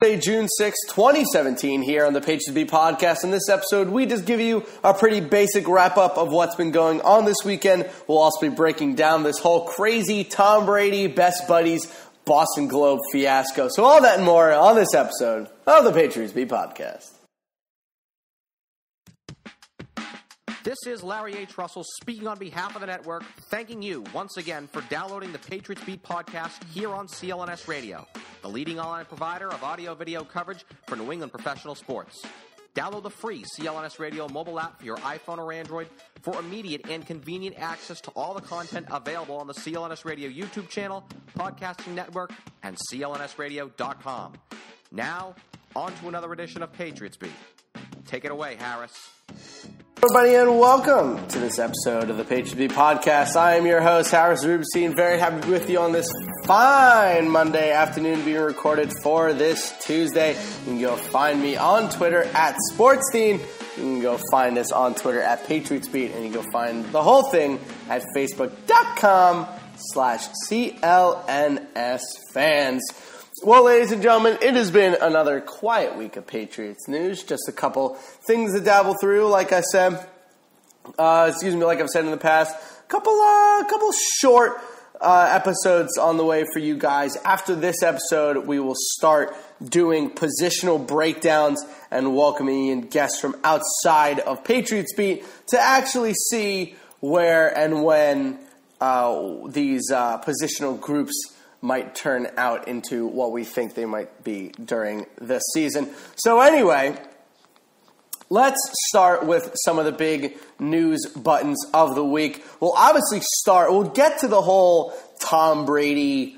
June 6, 2017 here on the Patriots Beat podcast. In this episode, we just give you a pretty basic wrap-up of what's been going on this weekend. We'll also be breaking down this whole crazy Tom Brady, best buddies, Boston Globe fiasco. So all that and more on this episode of the Patriots Beat podcast. This is Larry H. Russell speaking on behalf of the network, thanking you once again for downloading the Patriots Beat podcast here on CLNS Radio, the leading online provider of audio-video coverage for New England professional sports. Download the free CLNS Radio mobile app for your iPhone or Android for immediate and convenient access to all the content available on the CLNS Radio YouTube channel, podcasting network, and clnsradio.com. Now, on to another edition of Patriots Beat. Take it away, Harris. Everybody, and welcome to this episode of the Patriots Beat podcast. I am your host, Harris Rubenstein. Very happy to be with you on this fine Monday afternoon being recorded for this Tuesday. You can go find me on Twitter at Sportstein. You can go find us on Twitter at Patriots Beat, and you can go find the whole thing at Facebook.com/CLNS fans. Well, ladies and gentlemen, it has been another quiet week of Patriots news. Just a couple things to dabble through, like I said. Like I've said in the past. Couple short episodes on the way for you guys. After this episode, we will start doing positional breakdowns and welcoming in guests from outside of Patriots Beat to actually see where and when these positional groups might turn out into what we think they might be during this season. So anyway, let's start with some of the big news buttons of the week. We'll get to the whole Tom Brady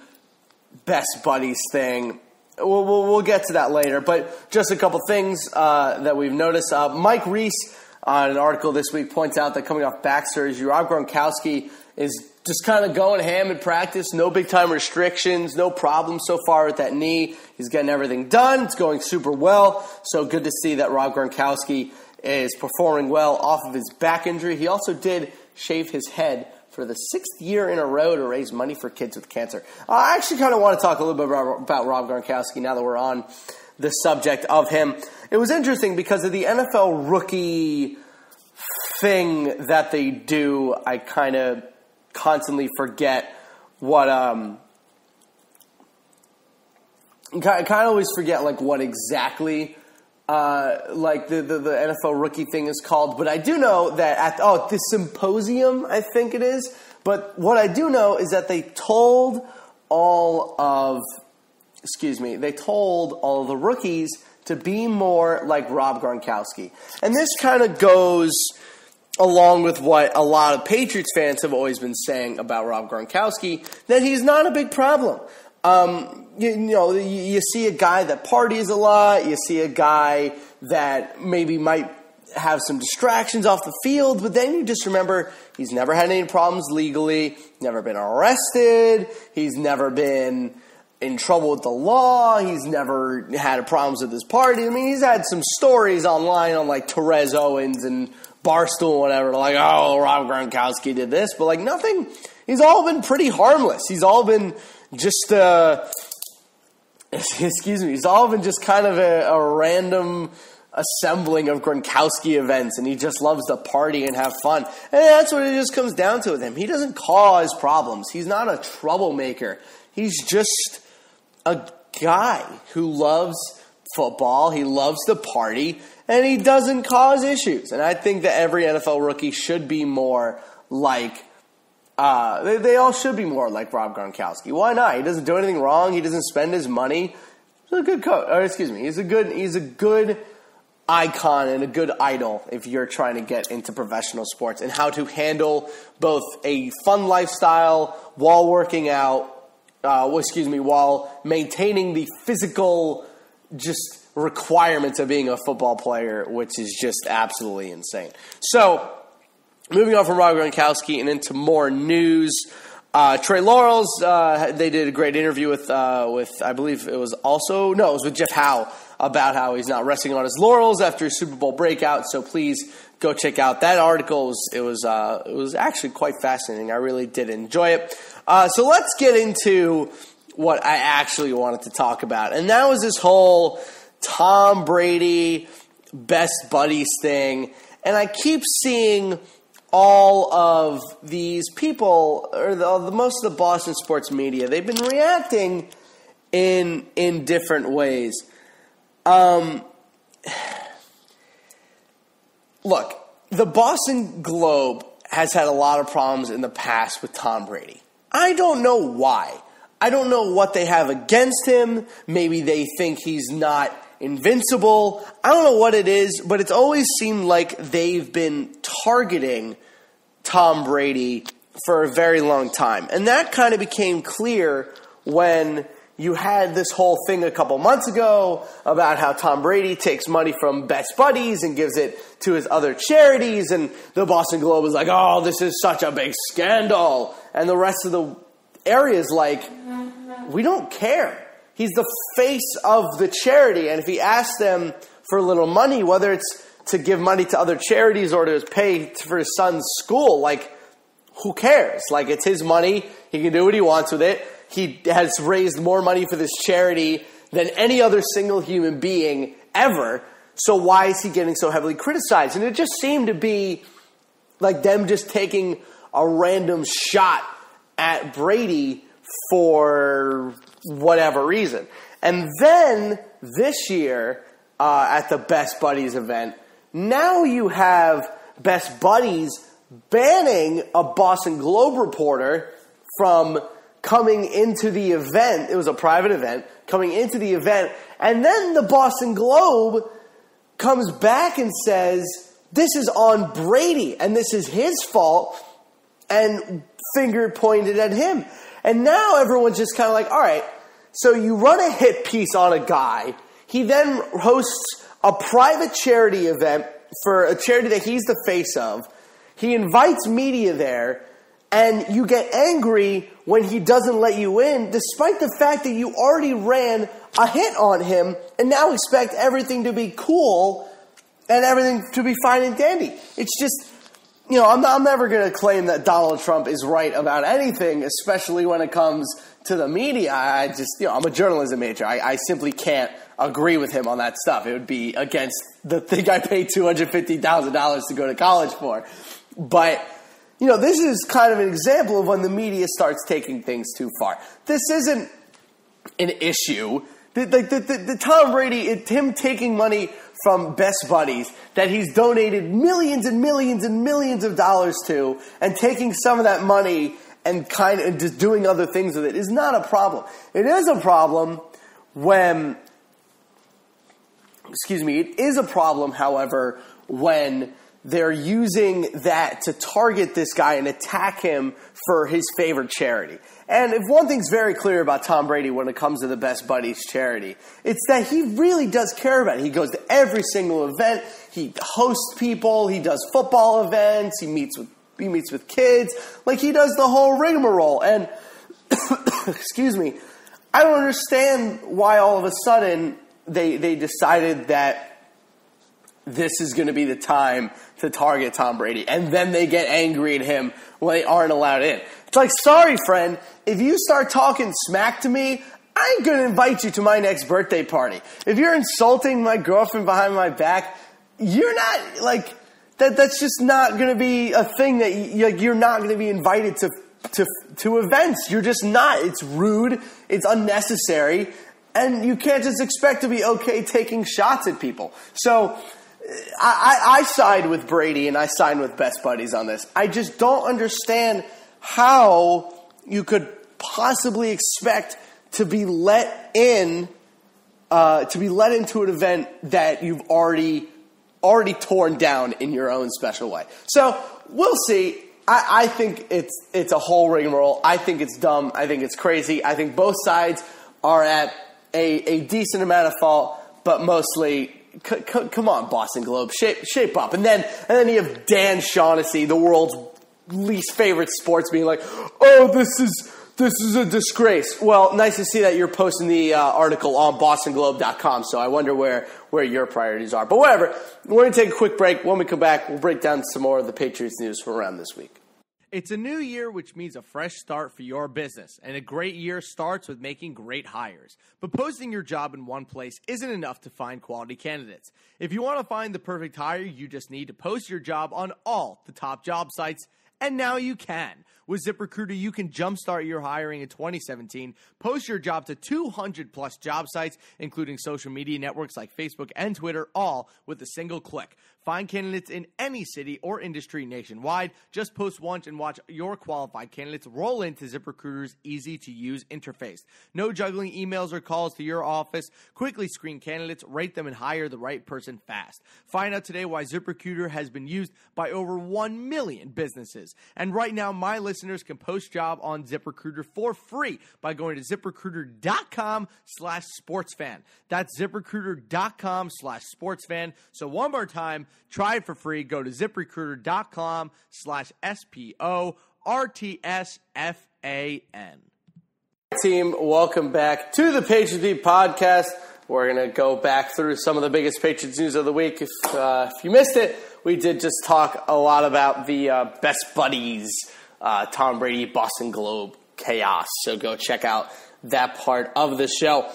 best buddies thing. We'll get to that later, but just a couple things that we've noticed. Mike Reese, on an article this week, points out that coming off back surgery, Rob Gronkowski is just kind of going ham in practice, no big-time restrictions, no problem so far with that knee. He's getting everything done. It's going super well. So good to see that Rob Gronkowski is performing well off of his back injury. He also did shave his head for the 6th year in a row to raise money for kids with cancer. I actually kind of want to talk a little bit about Rob Gronkowski now that we're on the subject of him. It was interesting because of the NFL rookie thing that they do. I kind of constantly forget what I kind of always forget like what exactly like the NFL rookie thing is called, but I do know that at the symposium, I think it is. But what I do know is that they told all of the rookies to be more like Rob Gronkowski. And this kind of goes along with what a lot of Patriots fans have always been saying about Rob Gronkowski, that he's not a big problem. You see a guy that parties a lot. You see a guy that maybe might have some distractions off the field, but then you just remember he's never had any problems legally, never been arrested, he's never been in trouble with the law, he's never had problems with his party. I mean, he's had some stories online on like Terez Owens and Barstool and whatever, like, oh, Rob Gronkowski did this, but like nothing. He's all been pretty harmless. He's all been just, he's all been just kind of a random assembling of Gronkowski events, and he just loves to party and have fun. And that's what it just comes down to with him. He doesn't cause problems. He's not a troublemaker. He's just a guy who loves football. He loves to party, and he doesn't cause issues. And I think that every NFL rookie should be more like, they all should be more like Rob Gronkowski. Why not? He doesn't do anything wrong. He doesn't spend his money. He's a good coach. He's a good icon and a good idol if you're trying to get into professional sports and how to handle both a fun lifestyle while working out, while maintaining the physical just requirements of being a football player, which is just absolutely insane. So, moving on from Rob Gronkowski and into more news, Trey Laurels, they did a great interview with I believe it was with Jeff Howe about how he's not resting on his laurels after his Super Bowl breakout. So please go check out that article. It was actually quite fascinating. I really did enjoy it. So let's get into what I actually wanted to talk about. And that was this whole Tom Brady best buddies thing. And I keep seeing all of these people, or most of the Boston sports media, they've been reacting in different ways. Look, the Boston Globe has had a lot of problems in the past with Tom Brady. I don't know why. I don't know what they have against him. Maybe they think he's not invincible. I don't know what it is, but it's always seemed like they've been targeting Tom Brady for a very long time. And that kind of became clear when you had this whole thing a couple months ago about how Tom Brady takes money from Best Buddies and gives it to his other charities. And the Boston Globe was like, oh, this is such a big scandal. And the rest of the area is like, we don't care. He's the face of the charity. And if he asks them for a little money, whether it's to give money to other charities or to pay for his son's school, like, who cares? Like, it's his money. He can do what he wants with it. He has raised more money for this charity than any other single human being ever. So why is he getting so heavily criticized? And it just seemed to be like them just taking a random shot at Brady for whatever reason. And then this year at the Best Buddies event, now you have Best Buddies banning a Boston Globe reporter from coming into the event. It was a private event, coming into the event. And then the Boston Globe comes back and says, this is on Brady and this is his fault, and finger pointed at him. And now everyone's just kind of like, all right, so you run a hit piece on a guy. He then hosts a private charity event for a charity that he's the face of. He invites media there, and you get angry when he doesn't let you in, despite the fact that you already ran a hit on him and now expect everything to be cool and everything to be fine and dandy. It's just, I'm never going to claim that Donald Trump is right about anything, especially when it comes to the media. I just, I'm a journalism major. I simply can't agree with him on that stuff. It would be against the thing I paid $250,000 to go to college for. But this is kind of an example of when the media starts taking things too far. This isn't an issue. The Tom Brady, him taking money from Best Buddies that he's donated millions and millions and millions of dollars to, and taking some of that money and kind of just doing other things with it, is not a problem. It is a problem when, it is a problem, however, when they're using that to target this guy and attack him for his favorite charity. And if one thing's very clear about Tom Brady when it comes to the Best Buddies charity, it's that he really does care about it. He goes to every single event. He hosts people. He does football events. He meets with kids. Like, he does the whole rigmarole. And, I don't understand why all of a sudden they decided that this is going to be the time to target Tom Brady. And then they get angry at him when they aren't allowed in. It's like, sorry, friend, if you start talking smack to me, I ain't going to invite you to my next birthday party. If you're insulting my girlfriend behind my back, you're not, like, that's just not going to be a thing that you're not going to be invited to events. You're just not. It's rude. It's unnecessary. And you can't just expect to be okay taking shots at people. So I side with Brady and I side with Best Buddies on this. I just don't understand how you could possibly expect to be let into an event that you've already torn down in your own special way. So we'll see. I think it's a whole rigmarole. I think it's dumb. I think it's crazy. I think both sides are at a decent amount of fault, but mostly, come on, Boston Globe, shape up. And then you have Dan Shaughnessy, the world's least favorite sports, being like, oh, this is a disgrace. Well, nice to see that you're posting the article on bostonglobe.com, so I wonder where your priorities are. But whatever, we're going to take a quick break. When we come back, we'll break down some more of the Patriots news from around this week. It's a new year, which means a fresh start for your business, and a great year starts with making great hires. But posting your job in one place isn't enough to find quality candidates. If you want to find the perfect hire, you just need to post your job on all the top job sites, and now you can. With ZipRecruiter, you can jumpstart your hiring in 2017. Post your job to 200-plus job sites, including social media networks like Facebook and Twitter, all with a single click. Find candidates in any city or industry nationwide. Just post once and watch your qualified candidates roll into ZipRecruiter's easy-to-use interface. No juggling emails or calls to your office. Quickly screen candidates, rate them, and hire the right person fast. Find out today why ZipRecruiter has been used by over 1 million businesses. And right now, my listeners can post job on ZipRecruiter for free by going to ZipRecruiter.com/sportsfan. That's ZipRecruiter.com/sportsfan. So one more time, try it for free. Go to ZipRecruiter.com/SPORTSFAN. Team, welcome back to the Patriots Beat podcast. We're going to go back through some of the biggest Patriots news of the week. If you missed it, we did just talk a lot about the best buddies, Tom Brady, Boston Globe chaos. So go check out that part of the show.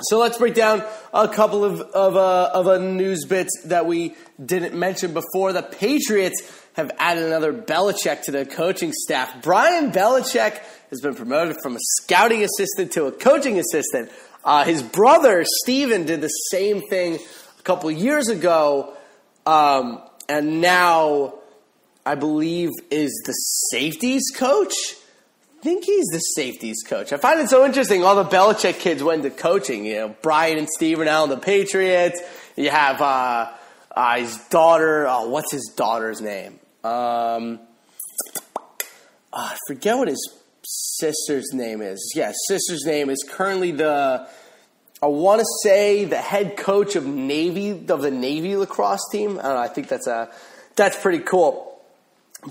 So let's break down a couple of news bits that we didn't mention before. The Patriots have added another Belichick to their coaching staff. Brian Belichick has been promoted from a scouting assistant to a coaching assistant. His brother, Steven, did the same thing a couple years ago, and now I believe is the safeties coach. I think he's the safeties coach. I find it so interesting. All the Belichick kids went to coaching. You know, Brian and Steve are now on the Patriots. You have his daughter. Oh, what's his daughter's name? I forget what his sister's name is. Yeah, his sister's name is currently I want to say the head coach of the Navy lacrosse team. I don't know. I think that's pretty cool.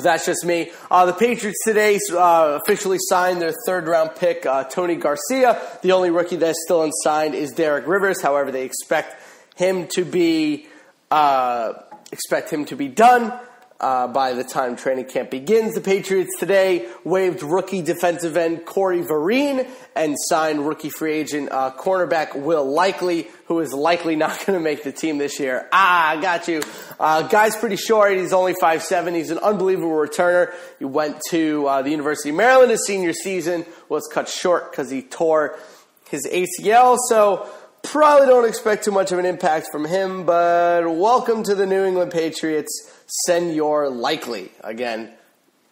That's just me. The Patriots today officially signed their third-round pick, Tony Garcia. The only rookie that's still unsigned is Derek Rivers. However, they expect him to be done by the time training camp begins. The Patriots today waived rookie defensive end Corey Vereen and signed rookie free agent cornerback Will Likely, who is likely not going to make the team this year. I got you. Guy's pretty short. He's only 5'7". He's an unbelievable returner. He went to the University of Maryland his senior season. Was cut short because he tore his ACL. So probably don't expect too much of an impact from him. But welcome to the New England Patriots. Senor Likely. Again,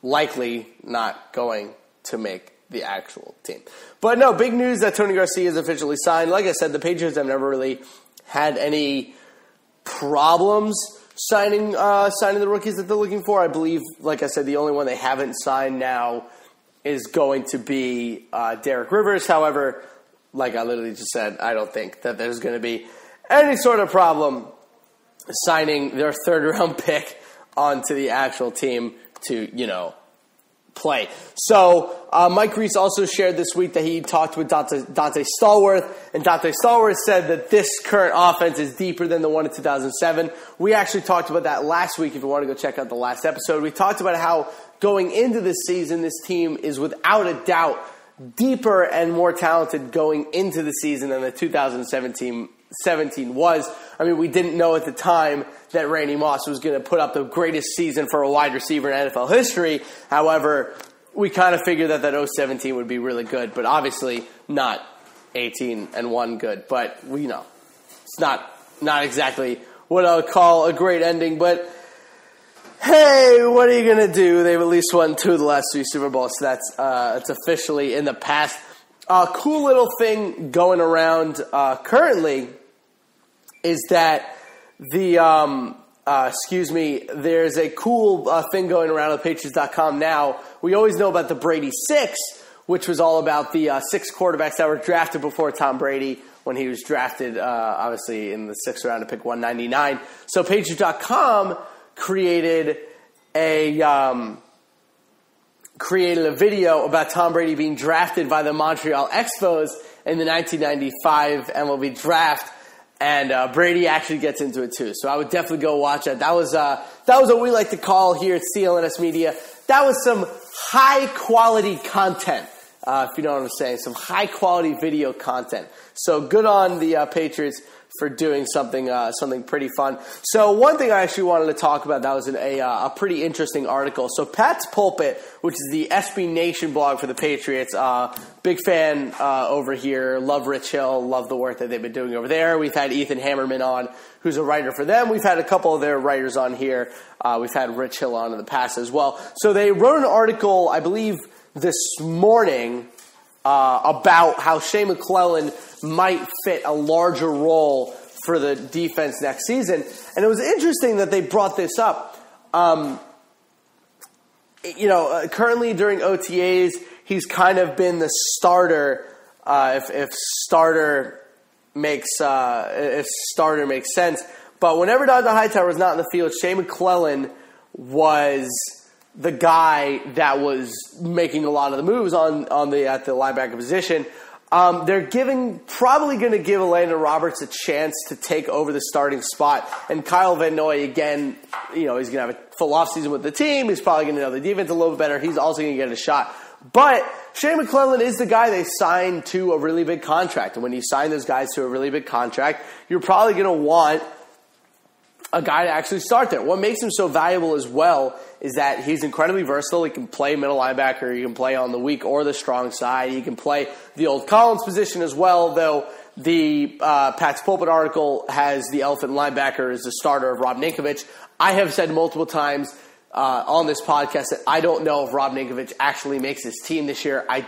likely not going to make the actual team. But no, big news that Tony Garcia is officially signed. Like I said, the Patriots have never really had any problems signing the rookies that they're looking for. I believe, like I said, the only one they haven't signed now is going to be Derek Rivers. However, like I literally just said, I don't think that there's going to be any sort of problem signing their third-round pick onto the actual team to, play. So Mike Reese also shared this week that he talked with Dante Stallworth, and Dante Stallworth said that this current offense is deeper than the one in 2007. We actually talked about that last week. If you want to go check out the last episode, we talked about how going into this season, this team is without a doubt deeper and more talented going into the season than the 2017 was. I mean, we didn't know at the time that Randy Moss was going to put up the greatest season for a wide receiver in NFL history. However, we kind of figured that 017 would be really good, but obviously not 18-1 good. But it's not exactly what I would call a great ending. But hey, what are you going to do? They've at least won 2 of the last 3 Super Bowls, so that's officially in the past. Cool little thing going around currently is that there's a cool thing going around on Patriots.com now. We always know about the Brady 6, which was all about the 6 quarterbacks that were drafted before Tom Brady when he was drafted, obviously, in the 6th round to pick 199. So Patriots.com created a video about Tom Brady being drafted by the Montreal Expos in the 1995 MLB draft, and Brady actually gets into it too. So I would definitely go watch that. That was what we like to call here at CLNS Media that was some high-quality content, if you know what I'm saying, some high-quality video content. So good on the Patriots for doing something pretty fun. So one thing I actually wanted to talk about that was a pretty interesting article. So Pat's Pulpit, which is the SB Nation blog for the Patriots, big fan over here. Love Rich Hill, love the work that they've been doing over there. We've had Ethan Hammerman on, who's a writer for them. We've had a couple of their writers on here. We've had Rich Hill on in the past as well. So they wrote an article, I believe, this morning about how Shea McClellin might fit a larger role for the defense next season. And it was interesting that they brought this up. Currently during OTAs, he's kind of been the starter, if starter makes sense. But whenever Dante Hightower was not in the field, Shea McClellin was the guy that was making a lot of the moves at the linebacker position. They're probably going to give Landon Roberts a chance to take over the starting spot. And Kyle Van Noy, again, he's going to have a full offseason with the team. He's probably going to know the defense a little bit better. He's also going to get a shot. But Shea McClellin is the guy they signed to a really big contract. And when you sign those guys to a really big contract, you're probably going to want a guy to actually start there. What makes him so valuable as well is that he's incredibly versatile. He can play middle linebacker. He can play on the weak or the strong side. He can play the old Collins position as well, though the Pat's Pulpit article has the elephant linebacker as the starter of Rob Ninkovich. I have said multiple times on this podcast that I don't know if Rob Ninkovich actually makes his team this year. I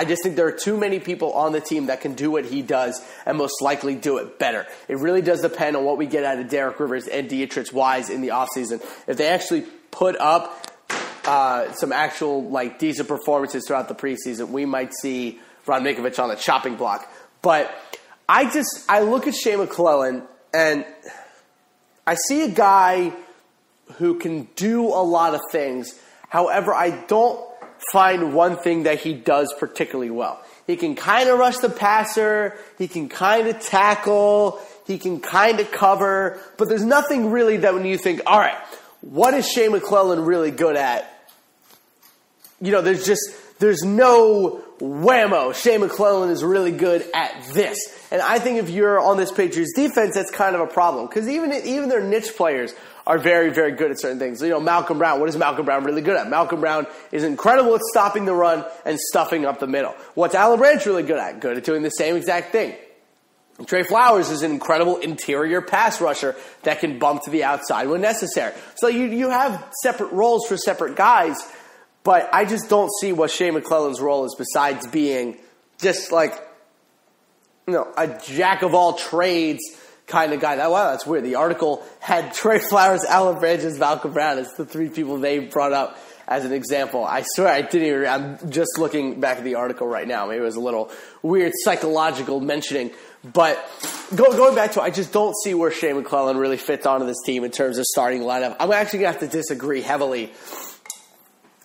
just think there are too many people on the team that can do what he does and most likely do it better. It really does depend on what we get out of Derek Rivers and Dietrich Wise in the offseason. If they actually put up some actual decent performances throughout the preseason, we might see Rob Ninkovich on the chopping block. But I look at Shea McClellin and I see a guy who can do a lot of things. However, I don't find one thing that he does particularly well. He can kind of rush the passer. He can kind of tackle. He can kind of cover. But there's nothing really that when you think, all right, what is Shea McClellin really good at? There's no whammo. Shea McClellin is really good at this. And I think if you're on this Patriots defense, that's kind of a problem. Because even their niche players are very, very good at certain things. Malcolm Brown, what is Malcolm Brown really good at? Malcolm Brown is incredible at stopping the run and stuffing up the middle. What's Alan Branch really good at? Good at doing the same exact thing. And Trey Flowers is an incredible interior pass rusher that can bump to the outside when necessary. So you have separate roles for separate guys, but I just don't see what Shea McClellan's role is besides being just a jack of all trades kind of guy. Wow, that's weird. The article had Trey Flowers, Alan Branches, Malcolm Brown as the three people they brought up as an example. I swear I didn't even. I'm just looking back at the article right now. Maybe it was a little weird psychological mentioning. But going back to it, I just don't see where Shea McClellin really fits onto this team in terms of starting lineup. I'm actually going to have to disagree heavily,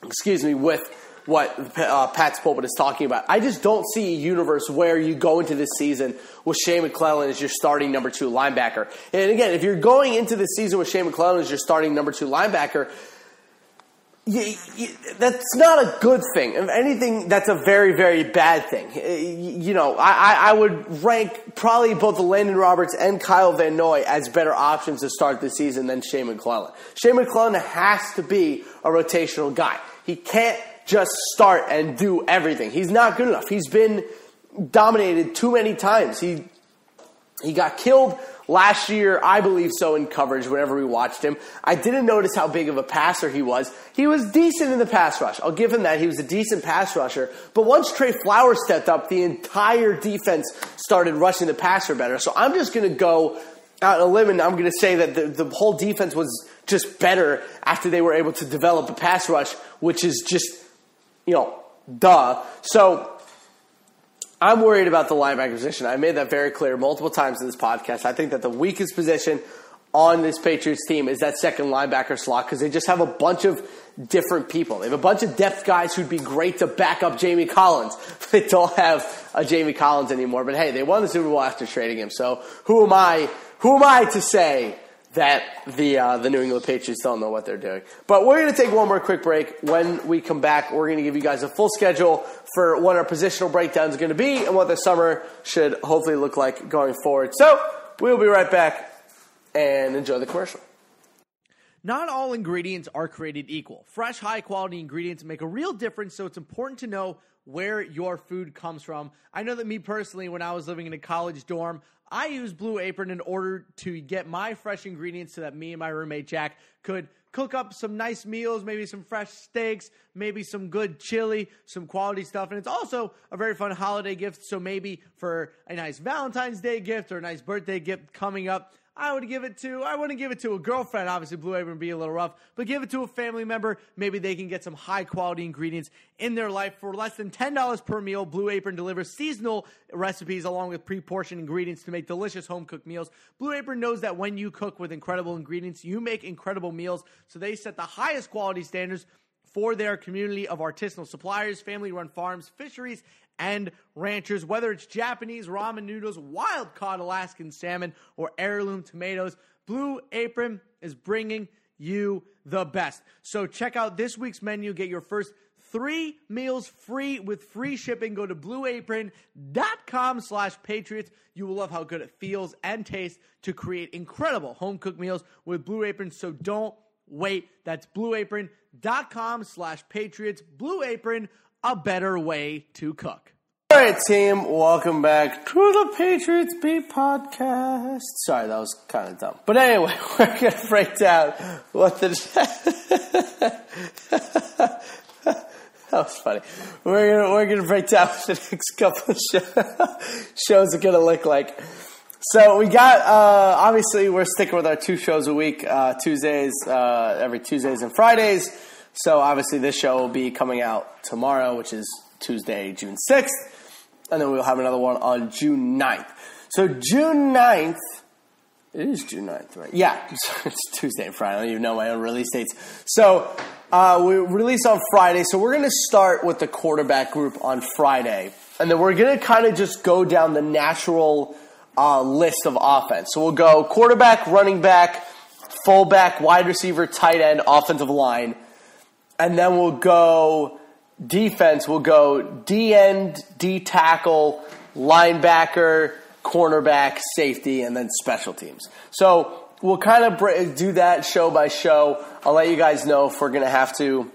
with what Pat's Pulpit is talking about. I just don't see a universe where you go into this season with Shea McClellin as your starting number 2 linebacker. And again, if you're going into this season with Shea McClellin as your starting number 2 linebacker, that's not a good thing. If anything, that's a very, very bad thing. I would rank probably both Landon Roberts and Kyle Van Noy as better options to start this season than Shea McClellin. Shea McClellin has to be a rotational guy. He can't just start and do everything. He's not good enough. He's been dominated too many times. He got killed last year, I believe so, in coverage whenever we watched him. I didn't notice how big of a passer he was. He was decent in the pass rush. I'll give him that. He was a decent pass rusher. But once Trey Flowers stepped up, the entire defense started rushing the passer better. So I'm just going to go out on a limb and I'm going to say that the whole defense was just better after they were able to develop the pass rush, which is just, duh. So I'm worried about the linebacker position. I made that very clear multiple times in this podcast. I think that the weakest position on this Patriots team is that second linebacker slot because they just have a bunch of different people. They have a bunch of depth guys who'd be great to back up Jamie Collins. They don't have a Jamie Collins anymore. But hey, they won the Super Bowl after trading him. So who am I to say that the New England Patriots don't know what they're doing. But we're going to take one more quick break. When we come back, we're going to give you guys a full schedule for what our positional breakdown is going to be and what the summer should hopefully look like going forward. So we'll be right back and enjoy the commercial. Not all ingredients are created equal. Fresh, high-quality ingredients make a real difference, so it's important to know where your food comes from. I know that me personally, when I was living in a college dorm, I used Blue Apron in order to get my fresh ingredients so that me and my roommate Jack could cook up some nice meals, maybe some fresh steaks, maybe some good chili, some quality stuff. And it's also a very fun holiday gift, so maybe for a nice Valentine's Day gift or a nice birthday gift coming up, I wouldn't give it to a girlfriend. Obviously, Blue Apron would be a little rough, but give it to a family member. Maybe they can get some high-quality ingredients in their life. For less than $10 per meal, Blue Apron delivers seasonal recipes along with pre-portioned ingredients to make delicious home-cooked meals. Blue Apron knows that when you cook with incredible ingredients, you make incredible meals, so they set the highest quality standards for their community of artisanal suppliers, family-run farms, fisheries, and ranchers. Whether it's Japanese ramen noodles, wild-caught Alaskan salmon, or heirloom tomatoes, Blue Apron is bringing you the best. So check out this week's menu. Get your first 3 meals free with free shipping. Go to blueapron.com/Patriots. You will love how good it feels and tastes to create incredible home-cooked meals with Blue Apron, so don't wait. That's blueapron.com/Patriots. Blue Apron, a better way to cook. All right, team, welcome back to the Patriots Beat Podcast. Sorry, that was kind of dumb. But anyway, we're going to break down what the... That was funny. We're gonna break down what the next couple of shows are going to look like. So we got, obviously, we're sticking with our 2 shows a week, Tuesdays, every Tuesdays and Fridays. So obviously this show will be coming out tomorrow, which is Tuesday, June 6th. And then we'll have another one on June 9th. So June 9th, it is June 9th, right? Yeah, it's Tuesday and Friday. I don't even know my own release dates. So we release on Friday. So we're going to start with the quarterback group on Friday. And then we're going to kind of just go down the natural list of offense. So we'll go quarterback, running back, fullback, wide receiver, tight end, offensive line. And then we'll go defense. We'll go D-end, D-tackle, linebacker, cornerback, safety, and then special teams. So we'll kind of do that show by show. I'll let you guys know if we're going to have to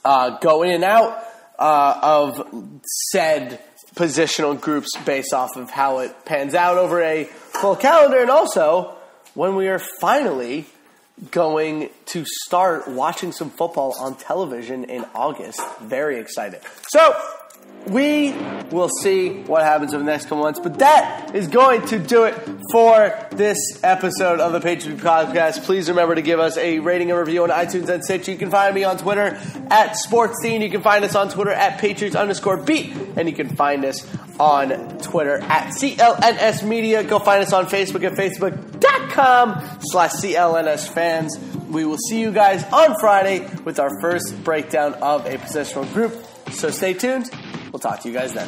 go in and out of said positional groups based off of how it pans out over a full calendar, and also when we are finally going to start watching some football on television in August. Very excited. So we will see what happens over the next couple months. But that is going to do it for this episode of the Patriots Podcast. Please remember to give us a rating and review on iTunes and Stitcher. You can find me on Twitter at SportsDean. You can find us on Twitter at Patriots_beat. And you can find us on Twitter at CLNS Media. Go find us on Facebook at Facebook.com/CLNSFans. We will see you guys on Friday with our first breakdown of a positional group. So stay tuned. We'll talk to you guys then.